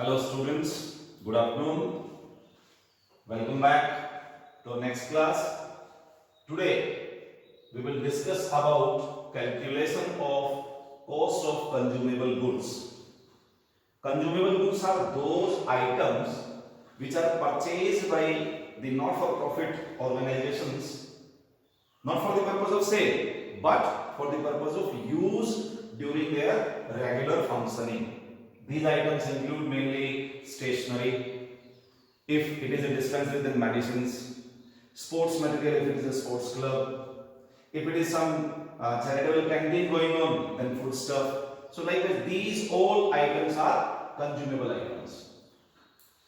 Hello students, good afternoon. Welcome back to our next class. Today we will discuss about calculation of cost of consumable goods. Consumable goods are those items which are purchased by the not-for-profit organizations, not for the purpose of sale, but for the purpose of use during their regular functioning. These items include mainly stationery, if it is a dispensary then medicines, sports material if it is a sports club, if it is some charitable canteen going on then food stuff. So like this, these all items are consumable items.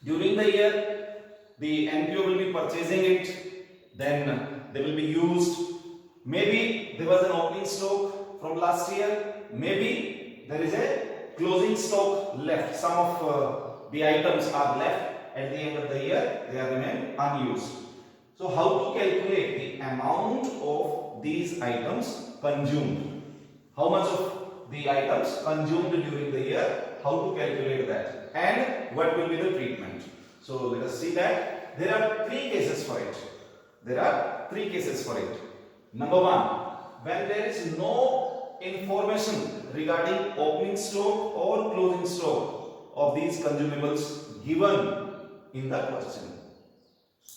During the year, the NPO will be purchasing it, then they will be used. Maybe there was an opening stock from last year, maybe there is a closing stock left. Some of the items are left at the end of the year, they are remain unused. So how to calculate the amount of these items consumed? How much of the items consumed during the year? How to calculate that? And what will be the treatment? So let us see that there are three cases for it. Number one, when there is no information regarding opening stock or closing stock of these consumables given in the question.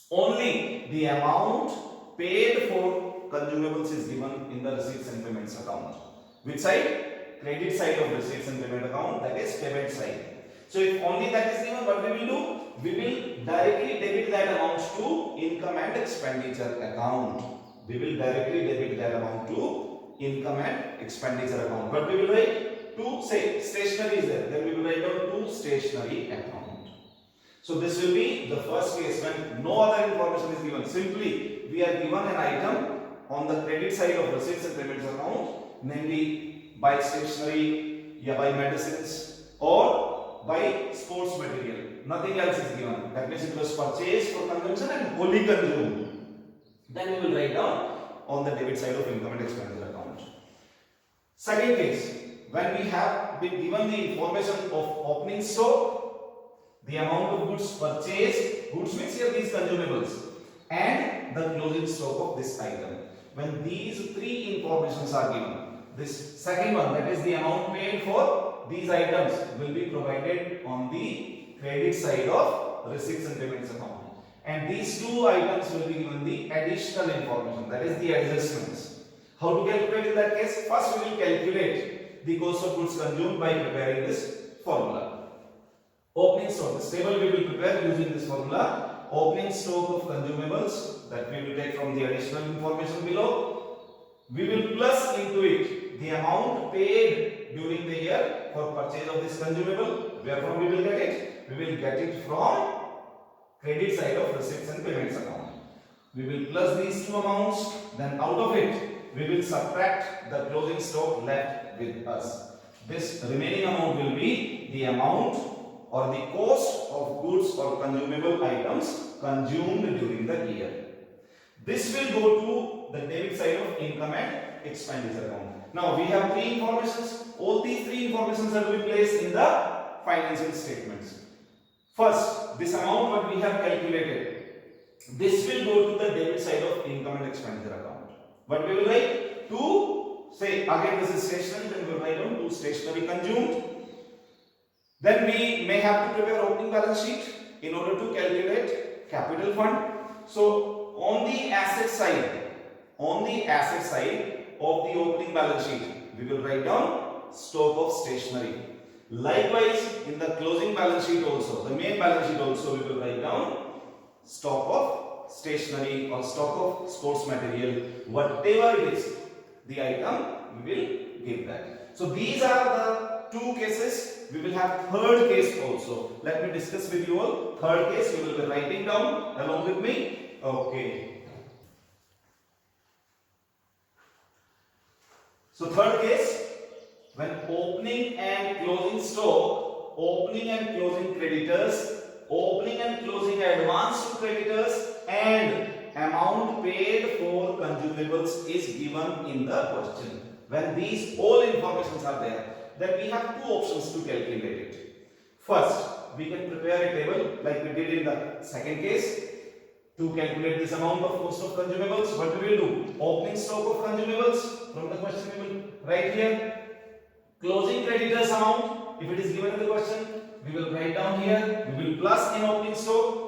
Only the amount paid for consumables is given in the receipts and payments account. Which side? Credit side of receipts and payment account, that is payment side. So if only that is given, what we will do? We will directly debit that amount to income and expenditure account. We will directly debit that amount to income and expenditure account. But we will write to, say, stationery is there. Then we will write down to stationery account. So this will be the first case when no other information is given. Simply we are given an item on the credit side of receipts and payments account, namely by stationery, by medicines, or by sports material. Nothing else is given. That means it was purchased for consumption and wholly consumed. Then we will write down on the debit side of income and expenditure account. Second case, when we have been given the information of opening stock, the amount of goods purchased, goods means here these consumables, and the closing stock of this item. When these three informations are given, this second one, that is the amount paid for these items, will be provided on the credit side of receipts and payments account. And these two items will be given the additional information, that is the adjustments. How to calculate in that case? First we will calculate the cost of goods consumed by preparing this formula. Opening stock, this table we will prepare using this formula. Opening stock of consumables, that we will take from the additional information below. We will plus into it the amount paid during the year for purchase of this consumable. Where from we will get it? We will get it from credit side of receipts and payments account. We will plus these two amounts, then out of it we will subtract the closing stock left with us. This remaining amount will be the amount or the cost of goods or consumable items consumed during the year. This will go to the debit side of income and expenditure account. Now we have three informations. All these three informations are to be placed in the financial statements. First, this amount what we have calculated, this will go to the debit side of income and expenditure account. But we will write to, say again this is stationery, then we will write down to stationery consumed. Then we may have to prepare opening balance sheet in order to calculate capital fund. So on the asset side of the opening balance sheet, we will write down stock of stationery. Likewise, in the closing balance sheet also, the main balance sheet also, we will write down stock of stationery or stock of sports material, whatever it is, the item we will give that. So these are the two cases. We will have third case also. Let me discuss with you all. Third case, you will be writing down along with me. Okay. So third case, when opening and closing stock, opening and closing creditors, opening and closing advance to creditors, and amount paid for consumables is given in the question. When these all informations are there, then we have two options to calculate it. First, we can prepare a table like we did in the second case. To calculate this amount of cost of consumables, what we will do? Opening stock of consumables from the question we will write here. Closing creditors amount, if it is given in the question, we will write down here. We will plus in opening stock.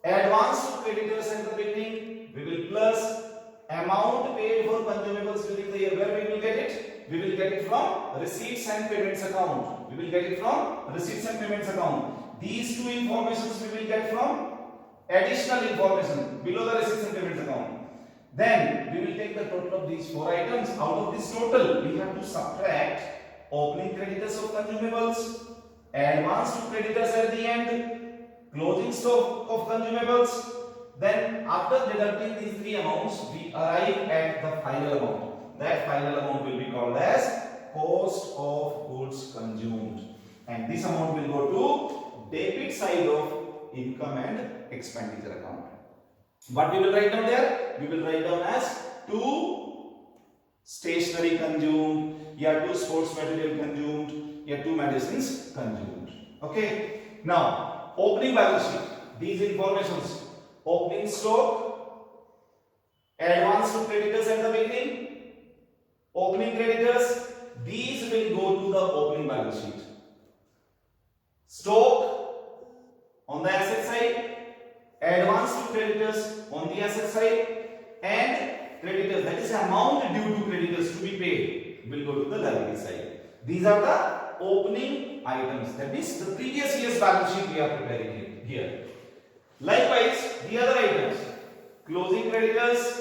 Advance to creditors at the beginning, we will plus amount paid for consumables during the year. Where we will get it? We will get it from receipts and payments account. We will get it from receipts and payments account. These two informations we will get from additional information below the receipts and payments account. Then we will take the total of these four items. Out of this total, we have to subtract opening creditors of consumables, advance to creditors at the end, closing stock of consumables. Then after deducting these three amounts, we arrive at the final amount. That final amount will be called as cost of goods consumed. And this amount will go to debit side of income and expenditure account. What we will write down there? We will write down as 2 stationery consumed, 2 sports material consumed, 2 medicines consumed. Okay. Now, opening balance sheet. These informations: opening stock, advance to creditors at the beginning, opening creditors. These will go to the opening balance sheet. Stock on the asset side, advance to creditors on the asset side, and creditors, that is amount due to creditors to be paid, will go to the liability side. These are the opening items. That means the previous year's balance sheet we are preparing here. Likewise, the other items: closing creditors,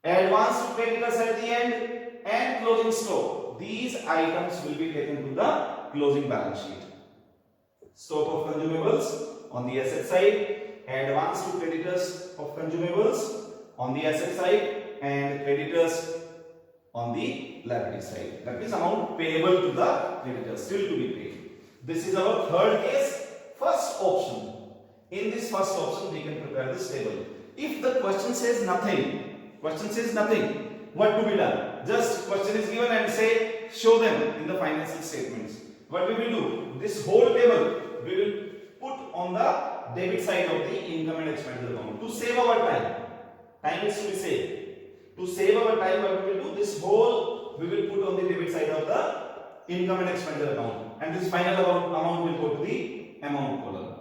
advance to creditors at the end, and closing stock. These items will be taken to the closing balance sheet. Stock of consumables on the asset side, advance to creditors of consumables on the asset side, and creditors on the liability side. That means amount payable to the creditors, still to be paid. This is our third case, first option. In this first option, we can prepare this table. If the question says nothing, what to be done? Just question is given and say, show them in the financial statements. What we will do? This whole table we will put on the debit side of the income and expenditure account to save our time. Time is to be saved. To save our time, what we will do? This whole we will put on the debit side of the income and expenditure account, and this final amount will go to the amount column.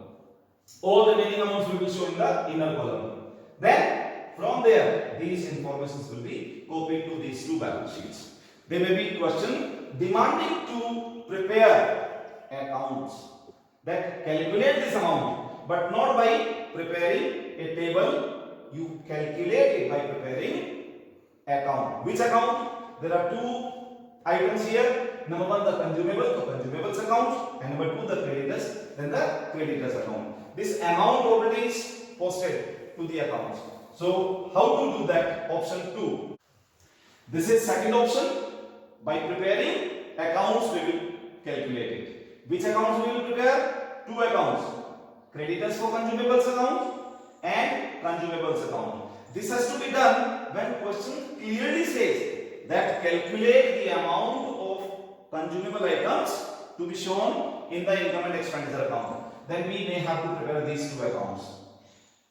All the remaining amounts we will show in the inner column. Then from there, these informations will be copied to these two balance sheets. There may be question demanding to prepare accounts that calculate this amount, but not by preparing a table. You calculate it by preparing account. Which account? There are two items here. Number one, the consumables account, and number two, the creditors, then the creditors account. This amount already is posted to the accounts. So how to do that? Option 2. This is second option. By preparing accounts, we will calculate it. Which accounts we will prepare? Two accounts: creditors for consumables account and consumables account. This has to be done when question clearly says that calculate the amount of consumable items to be shown in the income and expenditure account. Then we may have to prepare these two accounts: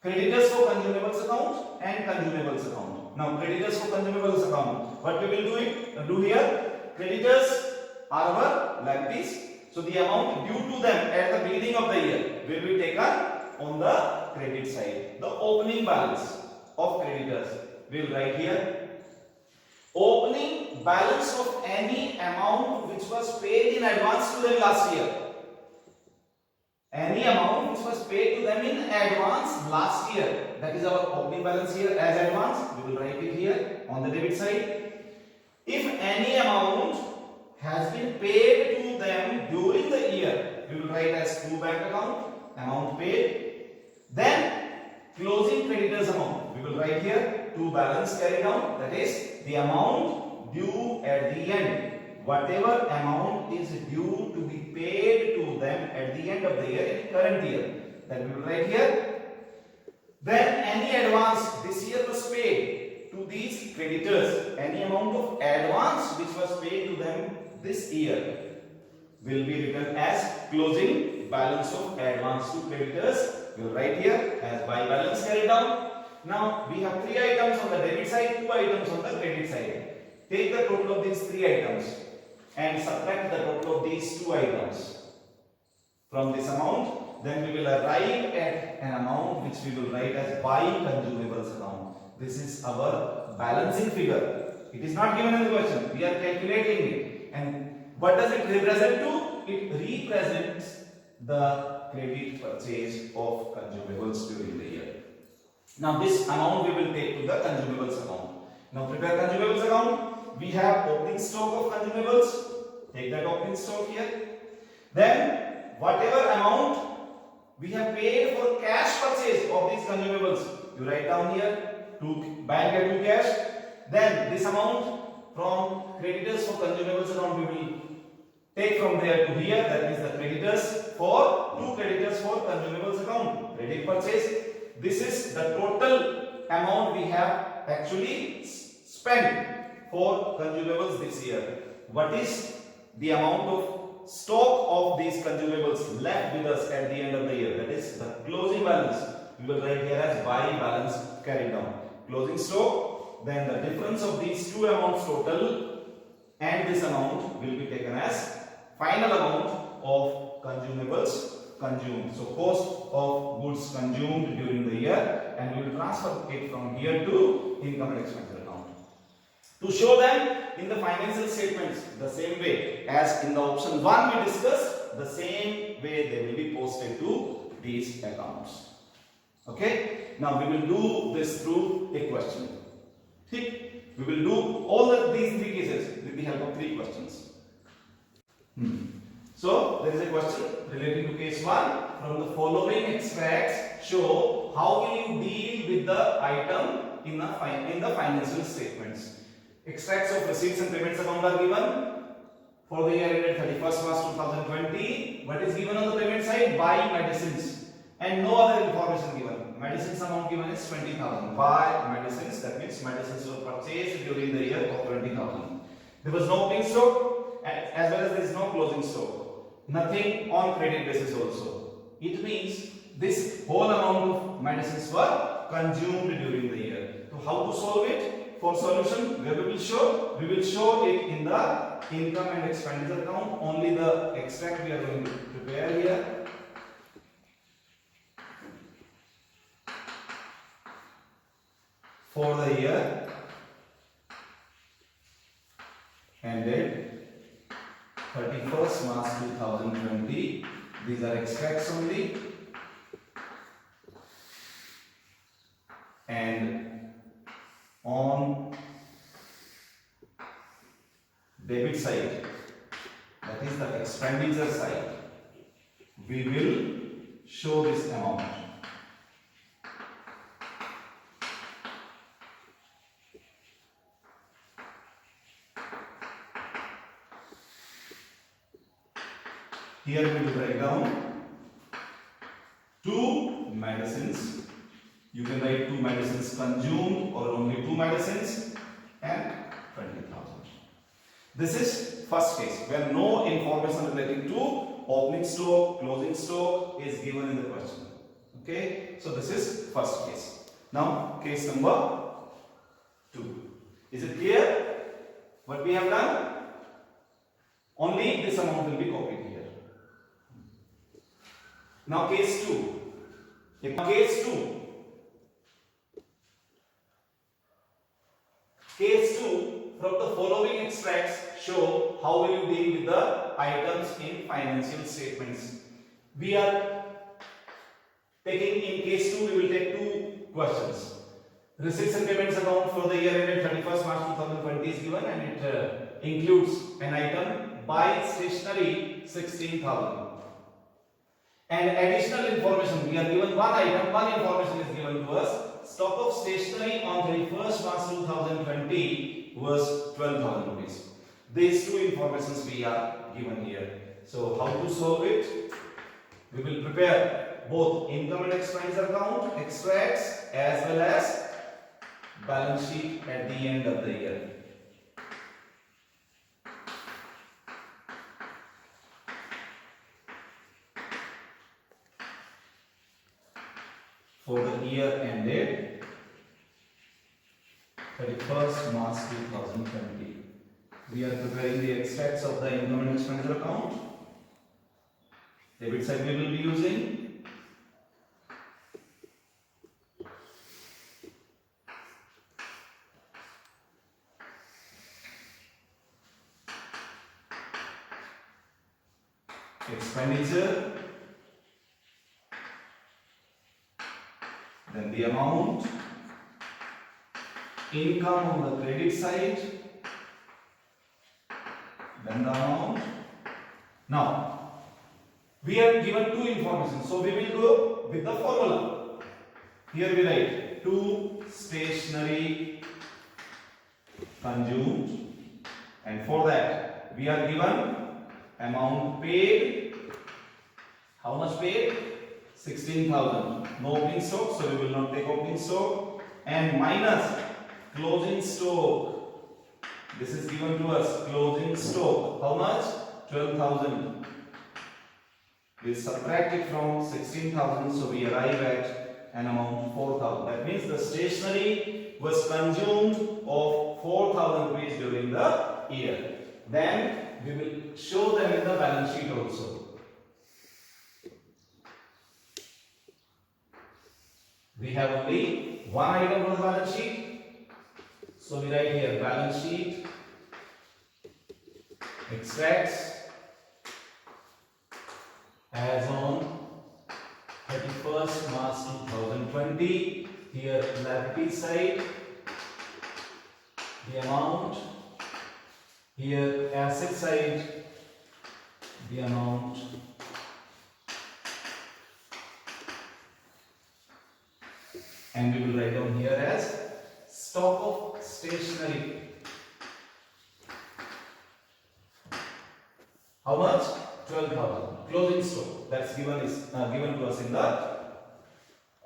creditors for consumables account and consumables account. Now, creditors for consumables account, what we will do here? Creditors are our liabilities. So the amount due to them at the beginning of the year will be taken on the credit side. The opening balance of creditors we will write here. Opening balance of any amount which was paid in advance to them last year. Any amount which was paid to them in advance last year. That is our opening balance here as advance. We will write it here on the debit side. If any amount has been paid to them during the year, we will write as to bank account, amount paid. Then closing creditors amount, we will write here to balance carried out, that is the amount due at the end. Whatever amount is due to be paid to them at the end of the year in current year, that we will write here. Then any advance this year was paid to these creditors, any amount of advance which was paid to them this year, will be written as closing balance of advance to creditors. You will write here as by balance carried down. Now we have 3 items on the debit side, 2 items on the credit side. Take the total of these 3 items and subtract the total of these 2 items from this amount. Then we will arrive at an amount which we will write as by consumables account. This is our balancing figure. It is not given in the question. We are calculating it. And what does it represent to? It represents the credit purchase of consumables during the year. Now this amount we will take to the consumables account. Now prepare consumables account. We have opening stock of consumables. Take that opening stock here. Then whatever amount we have paid for cash purchase of these consumables, you write down here to bank and to cash. Then this amount from creditors for consumables account we will take from there to here. That means the creditors for 2 creditors for consumables account. Credit purchase. This is the total amount we have actually spent for consumables this year. What is the amount of stock of these consumables left with us at the end of the year? That is the closing balance. We will write here as by balance carried down. Closing stock, then the difference of these 2 amounts total and this amount will be taken as final amount of consumables consumed. So cost of goods consumed during the year, and we will transfer it from here to income and expenditure account. To show them in the financial statements the same way as in the option 1 we discussed, the same way they will be posted to these accounts. Okay, now we will do this through a question. We will do all these 3 cases with the help of 3 questions. So there is a question relating to case 1. From the following extracts, show how will you deal with the item in the financial statements. Extracts of receipts and payments account are given for the year ended 31st March 2020. What is given on the payment side? Buy medicines, and no other information given. Medicines amount given is 20,000. Buy medicines, that means medicines were purchased during the year of 20,000. There was no opening stock as well as there is no closing stock. Nothing on credit basis also. It means this whole amount of medicines were consumed during the year. So how to solve it? For solution, where we will show it in the income and expenditure account. Only the extract we are going to prepare here. For the year ended 31st March 2020. These are extracts only. And on debit side, that is the expenditure side, we will show this amount. Here we will write down 2 medicines. You can write 2 medicines consumed or only 2 medicines and 20,000. This is first case where no information relating to opening stock, closing stock is given in the question. Okay, so this is first case. Now case number 2. Is it clear what we have done? Only this amount will be copied here. Now case 2. Case 2, from the following extracts show how will you deal with the items in financial statements. We are taking in case 2, we will take 2 questions. Receipts and payments account for the year ended 31st March 2020 is given, and it includes an item buy stationery 16,000. And additional information, we are given one item, one information is given to us. Stock of stationery on 31st March 2020 was 12,000 rupees. These 2 informations we are given here. So how to solve it? We will prepare both income and expenditure account extracts as well as balance sheet at the end of the year. for the year ended 31st March 2020. We are preparing the extracts of the income and expenditure account. Debit side we will be using expenditure, then the amount, income on the credit side, then the amount. Now, we are given two information, so we will go with the formula. Here we write two stationery consumed, and for that we are given amount paid. How much paid? 16,000. No opening stock, so we will not take opening stock, and minus closing stock. This is given to us, closing stock. How much? 12,000. We subtract it from 16,000, so we arrive at an amount 4,000. That means the stationery was consumed of 4,000 rupees during the year. Then we will show them in the balance sheet also. We have only one item on the balance sheet, so we write here balance sheet extracts as on 31st March 2020. Here liability side, the amount. Here asset side, the amount. And we will write down here as stock of stationery. How much? 12,000. Closing stock. That's given to us in the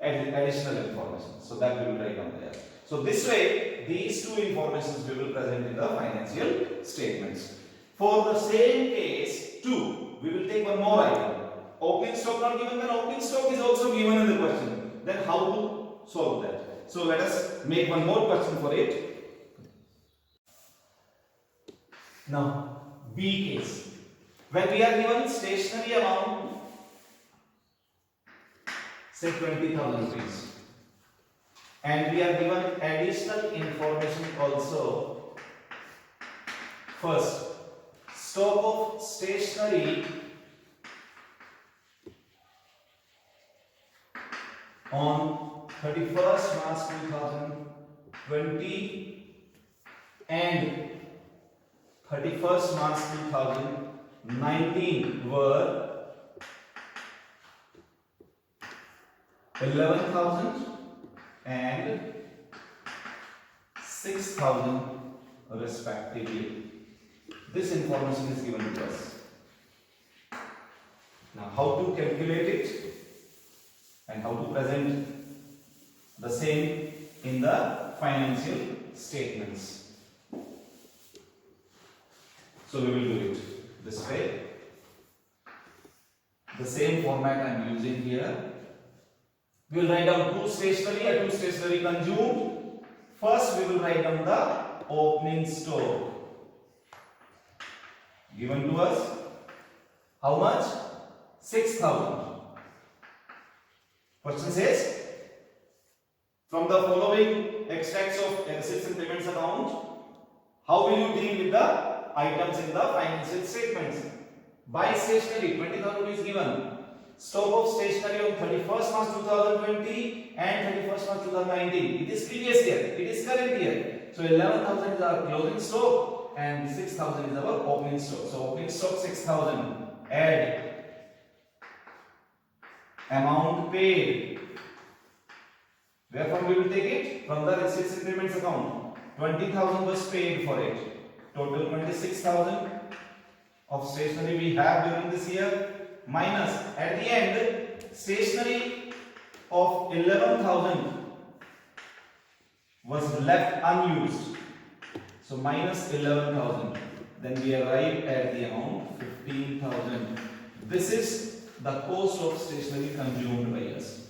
additional information. So that we will write down there. So this way, these two informations we will present in the financial statements. For the same case, 2, we will take one more item. Opening stock not given, then opening stock is also given in the question. Then how to solve that? So let us make one more question for it. Now, B case. When we are given stationery amount, say 20,000 rupees, and we are given additional information also. First, stock of stationery on 31st March 2020 and 31st March 2019 were 11,000 and 6,000 respectively. This information is given to us. Now, how to calculate it and how to present the same in the financial statements. So we will do it this way. The same format I am using here. We will write down two stationery consumed. First we will write down the opening stock given to us. How much? 6,000. Question says, from the following extracts of assets and payments account, how will you deal with the items in the financial statements? Buy stationery, 20,000 rupees given. Stock of stationery on 31st March 2020 and 31st March 2019. It is previous year, it is current year. So 11,000 is our closing stock and 6,000 is our opening stock. So opening stock 6,000. Add amount paid. Where from we will take it? From the receipts and payments account. 20,000 was paid for it. Total 26,000 of stationery we have during this year. Minus at the end stationery of 11,000 was left unused. So minus 11,000. Then we arrive at the amount 15,000. This is the cost of stationery consumed by us.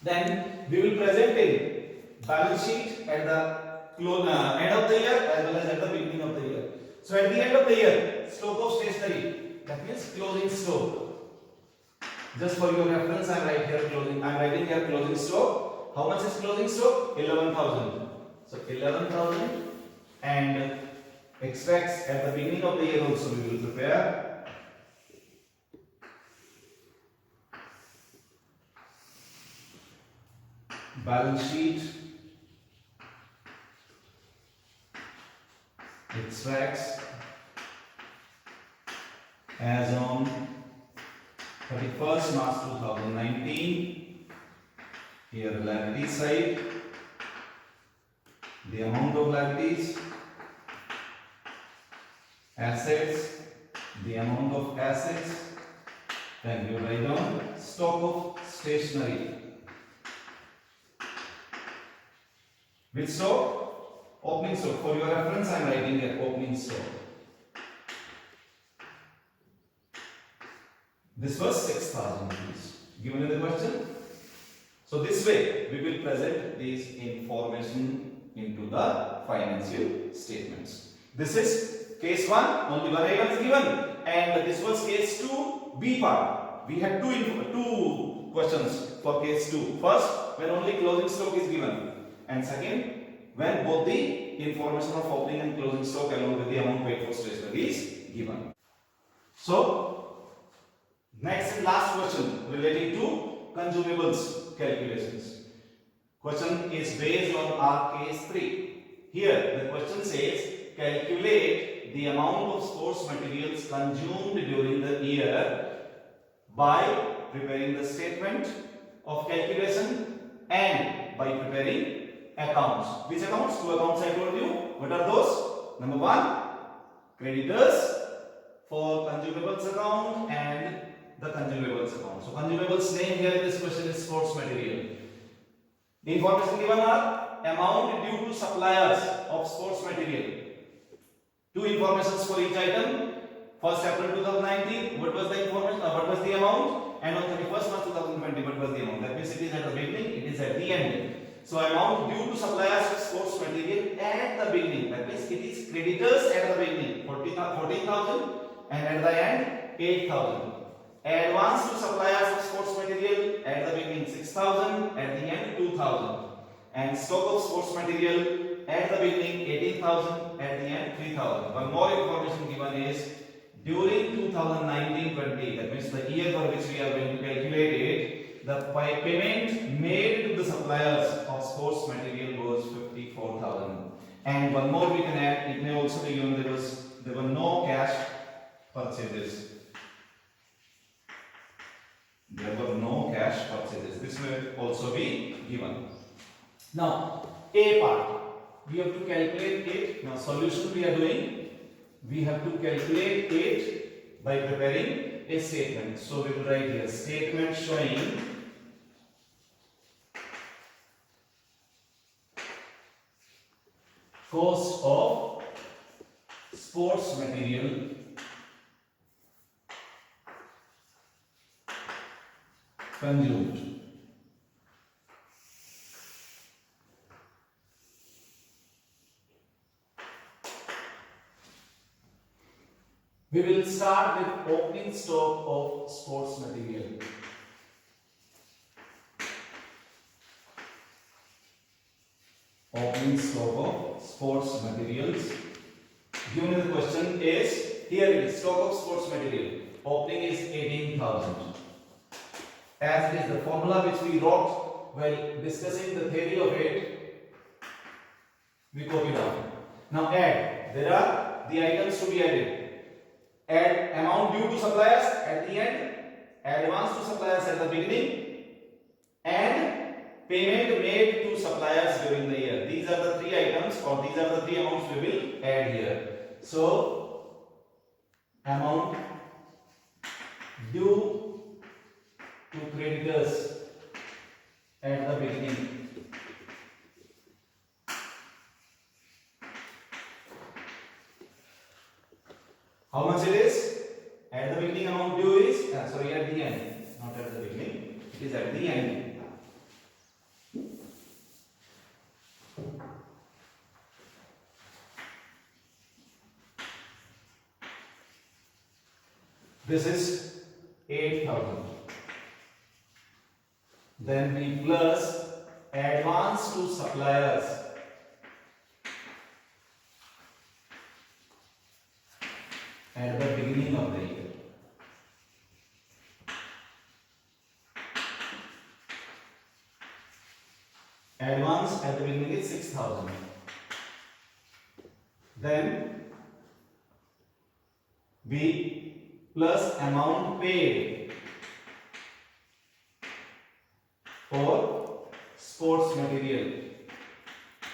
Then we will present a balance sheet at the end of the year as well as at the beginning of the year. So at the end of the year, stock of stationery, that means closing stock. Just for your reference, I am writing here closing stock. How much is closing stock? 11,000. So 11,000, and extracts at the beginning of the year also we will prepare. Balance sheet, extracts as on 31st March 2019. Here liability side, the amount of liabilities, assets, the amount of assets, then you write down stock of stationery. Which stock? Opening stock. For your reference, I am writing here opening stock. This was 6,000 rupees given in the question. So this way we will present this information into the financial statements. This is case 1, only one item is given, and this was case 2, B part. We had two questions for case 2. First, when only closing stock is given, and second, when both the information of opening and closing stock along with the amount paid for stationery is given. So, next and last question relating to consumables calculations. Question is based on our case 3. Here the question says calculate the amount of sports materials consumed during the year by preparing the statement of calculation and by preparing accounts. Which accounts? 2 accounts I told you. What are those? Number 1, creditors for consumables account and the consumables account. So consumables name here in this question is sports material. The information given are amount due to suppliers of sports material. 2 informations for each item. 1st April 2019, what was the information? What was the amount? And on 31st March 2020, what was the amount? That means it is at the beginning, it is at the end. So amount due to suppliers of sports material at the beginning. That means it is creditors at the beginning 14,000 and at the end 8,000. Advance to suppliers of sports material at the beginning 6,000, at the end 2,000. And stock of sports material at the beginning 18,000, at the end 3,000. One more information given is during 2019-20, that means the year for which we are going to calculate it, the payment made to the suppliers of sports material was 54,000. And one more we can add, it may also be given there were no cash purchases. There were no cash purchases. This may also be given. Now, A part, we have to calculate it. Now, solution we are doing, we have to calculate it by preparing a statement. So, we will write here statement showing cost of sports material consumed. We will start with opening stock of sports material. Opening stock of sports materials. Given the question is, here it is stock of sports material. Opening is 18,000. As it is the formula which we wrote while discussing the theory of it, we copy down. Now add. There are the items to be added. Add amount due to suppliers at the end, advance to suppliers at the beginning, and payment made to suppliers during the year. These are the 3 items, or these are the 3 amounts we will add here. So, amount due to creditors at the beginning. How much it is? At the beginning amount due is, at the end, not at the beginning, it is at the end. This is 8,000. Then we plus advance to suppliers at the beginning of the year. Advance at the beginning is 6,000. Then we plus amount paid for sports material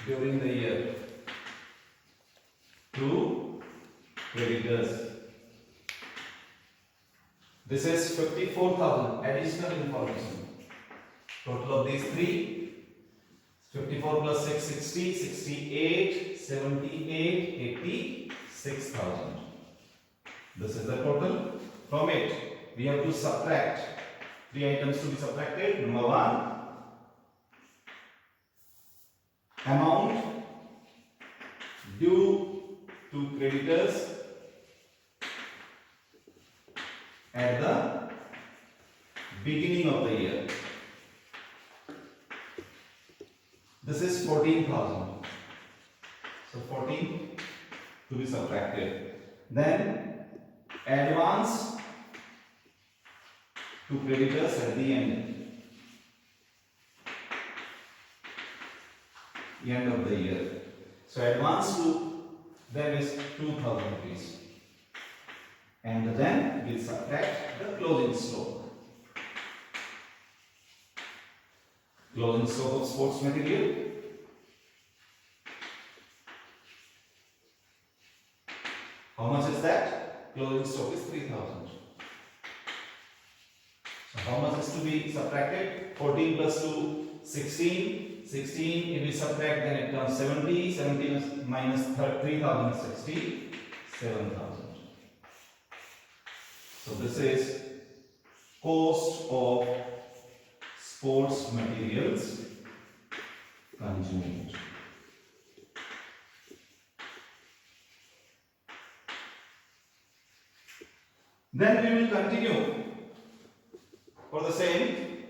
during the year to creditors. This is 54,000 additional information. Total of these three, 54 plus 6, 60, 68, 78, 86,000. This is the total. From it, we have to subtract three items to be subtracted. Number one, amount due to creditors at the beginning of the year. This is 14,000. So 14 to be subtracted. Then advance to creditors at the end of the year. So advance to them is 2,000 rupees. And then we subtract the closing stock. Closing stock of sports material. How much is that? Closing stock is 3,000. So how much is to be subtracted? 14 plus 2, 16. 16, if we subtract, then it comes 70. 70 minus 3,000 is 60. 7,000. So this is cost of sports materials consumed. Then we will continue for the same.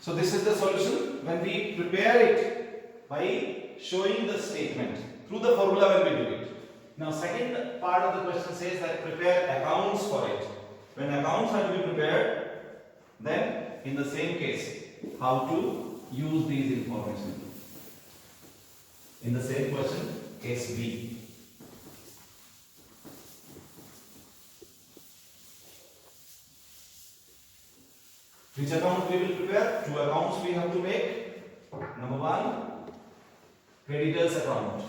So this is the solution when we prepare it by showing the statement. Through the formula when we do it. Now second part of the question says that prepare accounts for it. When accounts are to be prepared, then in the same case, how to use these information. In the same question, case B. Which account we will prepare? Two accounts we have to make. Number one, creditors account.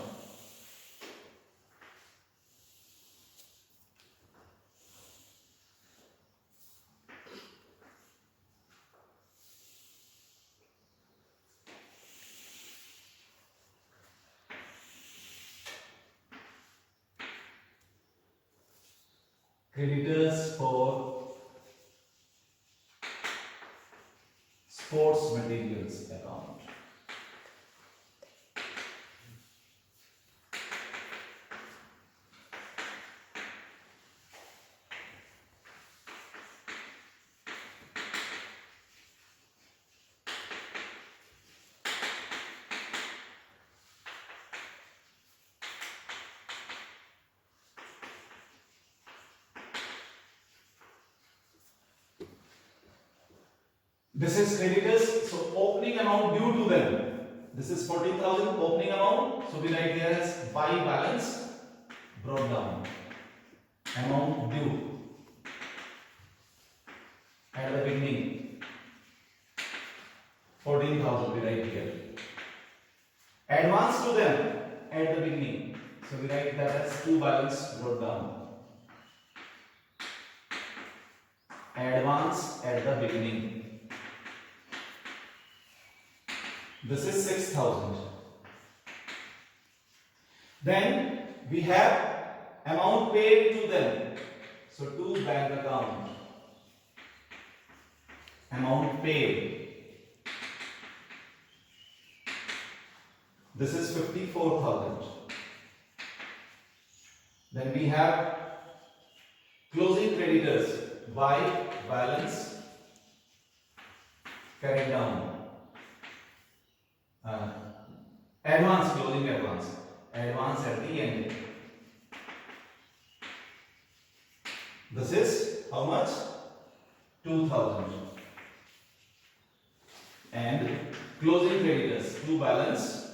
Creditors for sports materials account. This is creditors, so opening amount due to them. This is 14,000 opening amount, so we write there as by balance brought down. Amount due at the beginning, 14,000 we write here. Advance to them at the beginning, so we write that as to balance brought down. Advance at the beginning. This is 6,000. Then we have amount paid to them. So to bank account. Amount paid. This is 54,000. Then we have closing creditors by balance carried down. Advance, closing advance at the end. This is how much? 2000. And closing creditors to balance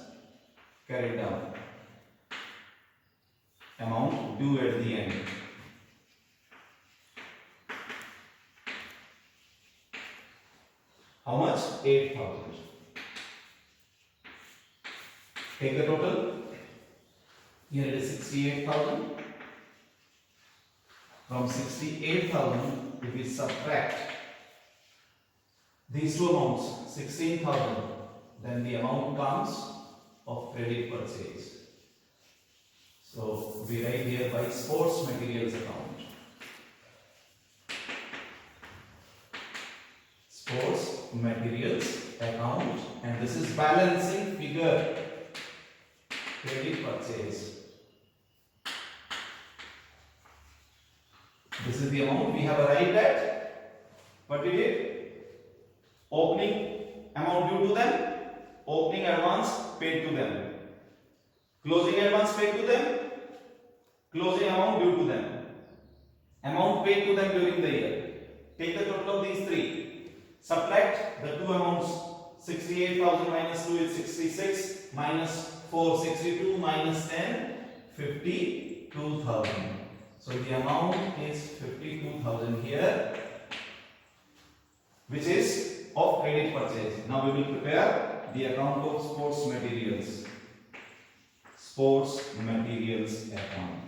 carried down. Amount due at the end. How much? 8,000. Take the total. Here it is 68,000. From 68,000, if we subtract these two amounts, 16,000, then the amount comes of credit purchase. So we write here by sports materials account. Sports materials account, and this is balancing figure, credit purchase. This is the amount we have arrived at. What we did? Opening amount due to them, opening advance paid to them, closing advance paid to them, closing amount due to them, amount paid to them during the year. Take the total of these three. Subtract the two amounts. 68,000 minus 2 is 66, minus 4 62, minus 10 52,000. So the amount is 52,000 here, which is of credit purchase. Now we will prepare the account of sports materials. Sports materials account.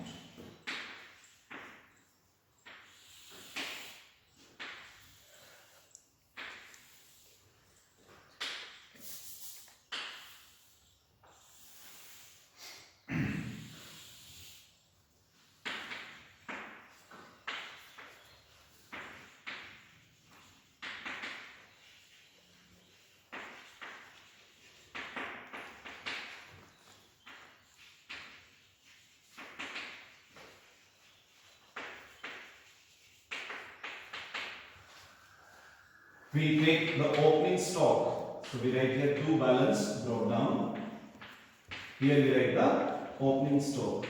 We take the opening stock. So we write here to balance drop down. Here we write the opening stock.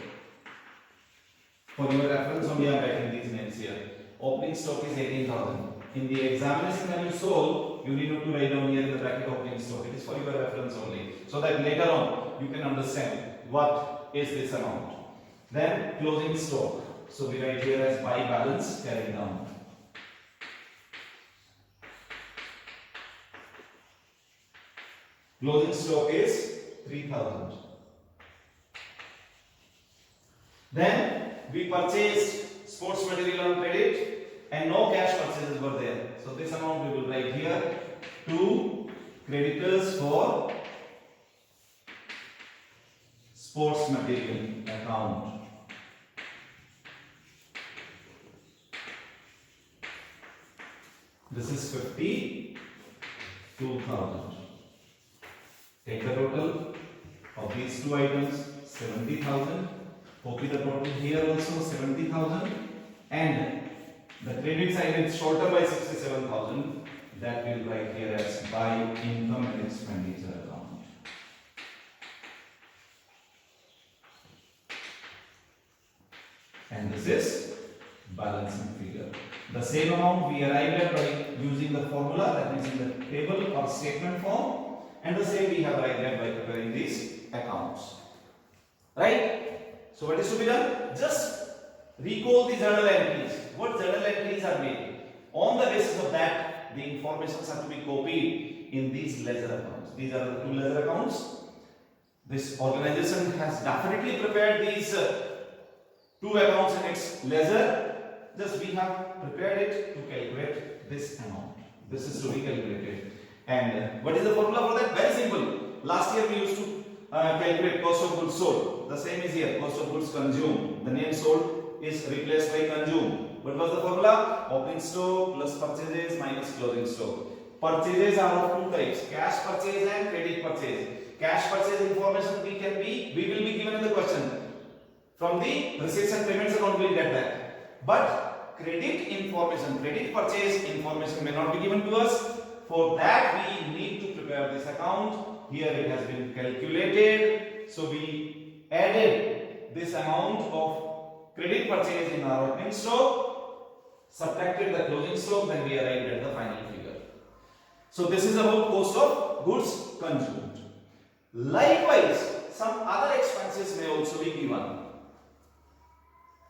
For your reference only I am writing these names here. Opening stock is 18,000. In the examination when you solve, you need not to write down here in the bracket opening stock. It is for your reference only. So that later on you can understand what is this amount. Then closing stock. So we write here as by balance carried down. Closing stock is 3,000. Then we purchased sports material on credit and no cash purchases were there. So this amount we will write here to creditors for sports material account. This is 52,000. Take the total of these two items, 70,000. Copy the total here also, 70,000. And the credit side is shorter by 67,000. That we'll write here as by income and expenditure account. And this is balancing figure. The same amount we arrived at by using the formula, that means in the table or statement form. And the same we have arrived at by preparing these accounts. Right? So what is to be done? Just recall the journal entries. What journal entries are made? On the basis of that, the informations are to be copied in these ledger accounts. These are the two ledger accounts. This organization has definitely prepared these two accounts in its ledger. Just we have prepared it to calculate this amount. This is to be calculated. And what is the formula for that? Very simple. Last year we used to calculate cost of goods sold. The same is here. Cost of goods consumed. The name sold is replaced by consumed. What was the formula? Opening stock plus purchases minus closing stock. Purchases are of two types: cash purchase and credit purchase. Cash purchase information we will be given in the question. From the receipts and payments account we will get that. But credit information, credit purchase information may not be given to us. For that we need to prepare this account. Here it has been calculated. So we added this amount of credit purchase in our opening stock, subtracted the closing stock, then we arrived at the final figure. So this is about cost of goods consumed. Likewise, some other expenses may also be given.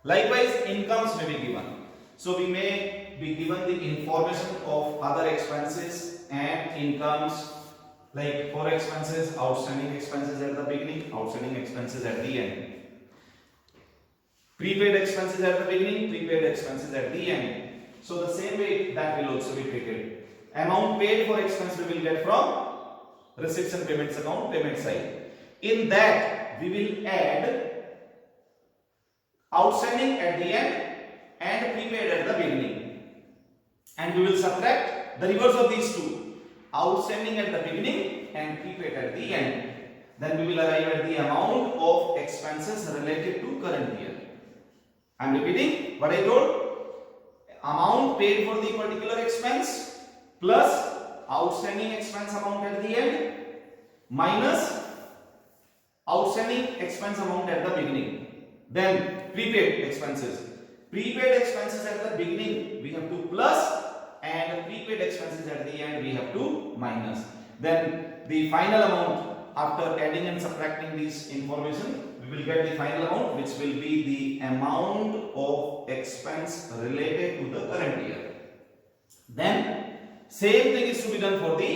Likewise, incomes may be given. So we may be given the information of other expenses and incomes, like for expenses, outstanding expenses at the beginning, outstanding expenses at the end. Prepaid expenses at the beginning, prepaid expenses at the end. So the same way that will also be treated. Amount paid for expense we will get from receipts and payments account, payment side. In that we will add outstanding at the end and prepaid at the beginning, and we will subtract the reverse of these two, outstanding at the beginning and prepaid at the end. Then we will arrive at the amount of expenses related to current year. I am repeating what I told. Amount paid for the particular expense plus outstanding expense amount at the end minus outstanding expense amount at the beginning. Then prepaid expenses. Prepaid expenses at the beginning we have to plus, and prepaid expenses at the end we have to minus. Then the final amount, after adding and subtracting this information, we will get the final amount, which will be the amount of expense related to the current year. Then same thing is to be done for the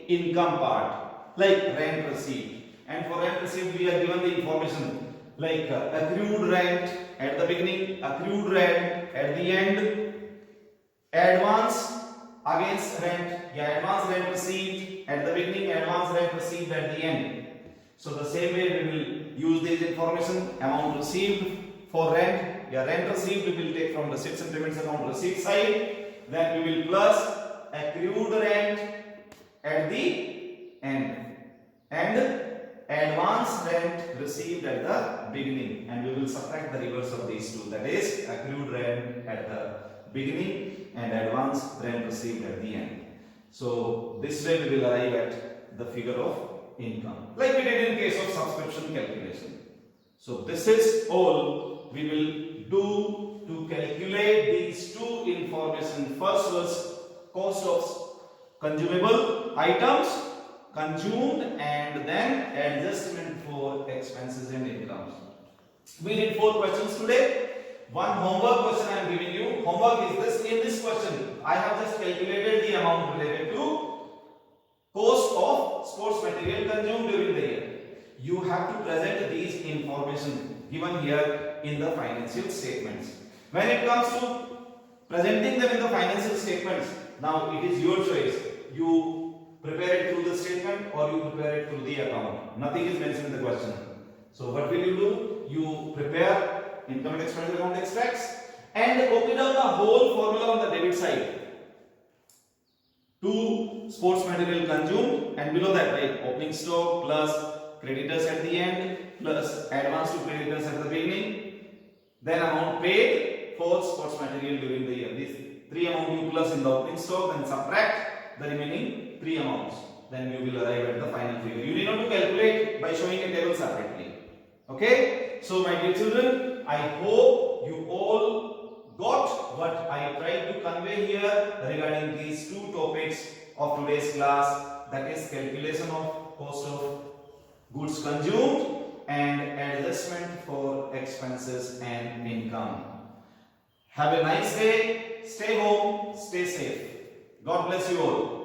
income part, like rent receipt. And for rent receipt we are given the information like accrued rent at the beginning, accrued rent at the end, advance against rent, advance rent receipt at the beginning, advance rent receipt at the end. So the same way we will use this information. Amount received for rent, rent received we will take from receipts and payments account receipt side. Then we will plus accrued rent at the end and advance rent received at the beginning, and we will subtract the reverse of these two, that is accrued rent at the beginning and advance rent received at the end. So this way we will arrive at the figure of income, like we did in case of subscription calculation. So this is all we will do to calculate these two information. First was cost of consumable items consumed, and then adjustment for expenses and incomes. We did 4 questions today. One homework question I am giving you. Homework is this. In this question I have just calculated the amount related to cost of sports material consumed during the year. You have to present these information given here in the financial statements. When it comes to presenting them in the financial statements, now it is your choice. You prepare it through the statement or you prepare it through the account. Nothing is mentioned in the question. So what will you do? You prepare income and expenditure account extracts and copy down the whole formula on the debit side to sports material consumed, and below that write opening stock plus creditors at the end plus advance to creditors at the beginning, then amount paid for sports material during the year. These 3 amount you plus in the opening stock, then subtract the remaining 3 amounts. Then you will arrive at the final figure. You need not to calculate by showing a table separately. Okay? So my dear children, I hope you all got what I tried to convey here regarding these 2 topics of today's class, that is calculation of cost of goods consumed and adjustment for expenses and income. Have a nice day. Stay home. Stay safe. God bless you all.